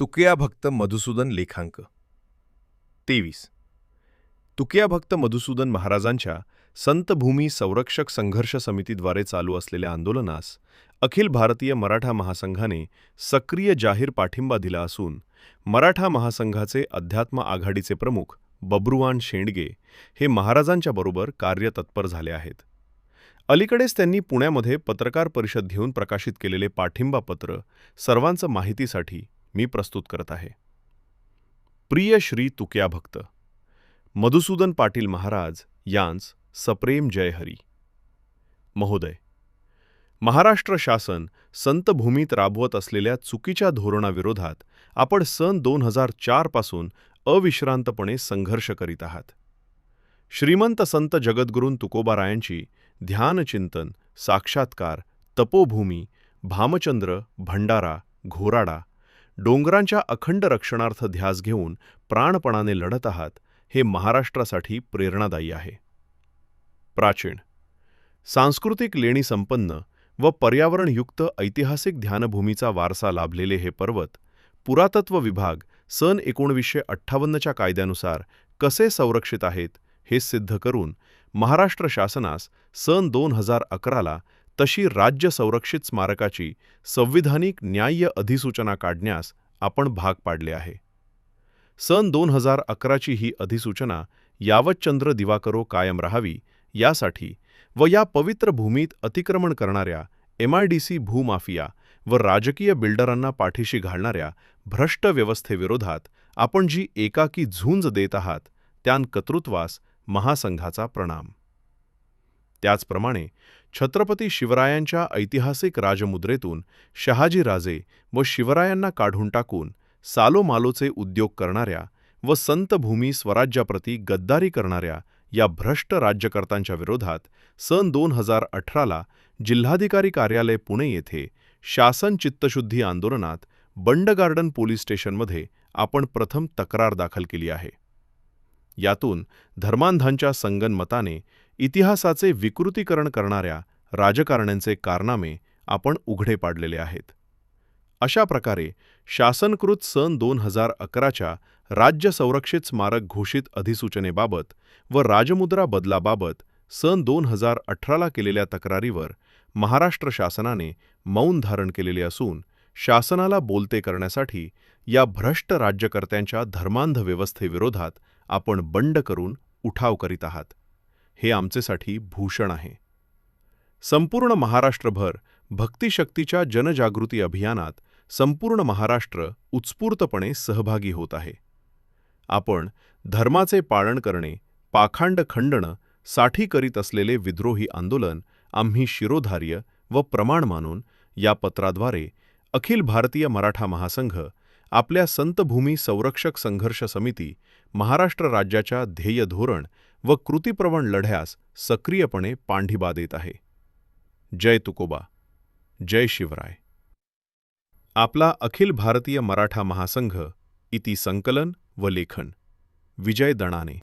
तुकया भक्त मधुसूदन लेखांक 23. तुकया भक्त मधुसूदन महाराजांच्या संतभूमी संरक्षक संघर्ष समितीद्वारे चालू असलेल्या आंदोलनास अखिल भारतीय मराठा महासंघाने सक्रिय जाहीर पाठिंबा दिला असून मराठा महासंघाचे अध्यात्म आघाडीचे प्रमुख बब्रुवान शेंडगे हे महाराजांच्या बरोबर कार्यतत्पर झाले आहेत. अलीकडेच त्यांनी पुण्यामध्ये पत्रकार परिषद घेऊन प्रकाशित केलेले पाठिंबा पत्र सर्वांचं माहितीसाठी मी प्रस्तुत करत आहे. प्रिय श्री तुकया भक्त मधुसूदन पाटील महाराज यांस सप्रेम जय हरी. महोदय, महाराष्ट्र शासन संतभूमीत राबवत असलेल्या चुकीच्या धोरणाविरोधात आपण सन 2004 पासून अविश्रांतपणे संघर्ष करीत आहात. श्रीमंत संत जगद्गुरू तुकोबारायांची ध्यानचिंतन, साक्षात्कार, तपोभूमी, भामचंद्र, भंडारा, घोराडा, डोंगरांच्या अखंड रक्षणार्थ ध्यास घेऊन प्राणपणाने लढत आहात हे महाराष्ट्रासाठी प्रेरणादायी आहे. प्राचीन, सांस्कृतिक लेणी संपन्न व पर्यावरणयुक्त ऐतिहासिक ध्यानभूमीचा वारसा लाभलेले हे पर्वत पुरातत्व विभाग सन 1958च्या कायद्यानुसार कसे संरक्षित आहेत हे सिद्ध करून महाराष्ट्र शासनास सन 2011ला तशी राज्य संरक्षित स्मारकाची संविधानिक न्याय्य अधिसूचना काढण्यास आपण भाग पाडले आहे. सन 2011ची ही अधिसूचना यावतचंद्र दिवाकरो कायम राहावी यासाठी व या पवित्र भूमीत अतिक्रमण करणाऱ्या MIDC भूमाफिया व राजकीय बिल्डरांना पाठीशी घालणाऱ्या भ्रष्ट व्यवस्थेविरोधात आपण जी एकाकी झुंज देत आहात त्यां कर्तृत्वास महासंघाचा प्रणाम. त्याचप्रमाणे छत्रपती शिवरायांच्या ऐतिहासिक राजमुद्रेतून शहाजीराजे व शिवरायांना काढून टाकून सालोमालोचे उद्योग करणाऱ्या व संतभूमी स्वराज्याप्रती गद्दारी करणाऱ्या या भ्रष्ट राज्यकर्त्यांच्या विरोधात सन 2018ला जिल्हाधिकारी कार्यालय पुणे येथे शासन चित्तशुद्धी आंदोलनात बंड गार्डन पोलीस स्टेशनमध्ये आपण प्रथम तक्रार दाखल केली आहे. यातून धर्मांधांच्या संगनमताने इतिहासाचे विकृतीकरण करणाऱ्या राजकारण्यांचे कारनामे आपण उघडे पाडलेले आहेत. अशा प्रकारे शासनकृत सन 2011च्या राज्य संरक्षित स्मारक घोषित अधिसूचनेबाबत व राजमुद्रा बदलाबाबत सन 2018ला केलेल्या तक्रारीवर महाराष्ट्र शासनाने मौन धारण केलेले असून शासनाला बोलते करण्यासाठी या भ्रष्ट राज्यकर्त्यांच्या धर्मांध व्यवस्थेविरोधात आपण बंड करून उठाव करीत आहात. हे आमचेसाठी भूषण आहे. संपूर्ण महाराष्ट्रभर भक्तिशक्तीच्या जनजागृती अभियानात संपूर्ण महाराष्ट्र उत्स्फूर्तपणे सहभागी होत आहे. आपण धर्माचे पालन करणे, पाखांड खंडण साठी करीत असलेले विद्रोही आंदोलन आम्ही शिरोधार्य व प्रमाण मानून या पत्राद्वारे अखिल भारतीय मराठा महासंघ आपल्या संतभूमी संरक्षक संघर्ष समिती महाराष्ट्र राज्याच्या ध्येय धोरण व कृतीप्रवण लढ्यास सक्रियपणे पाठिंबा देत आहे. जय तुकोबा, जय शिवराय. आपला अखिल भारतीय मराठा महासंघ इति संकलन व लेखन विजय दणाने.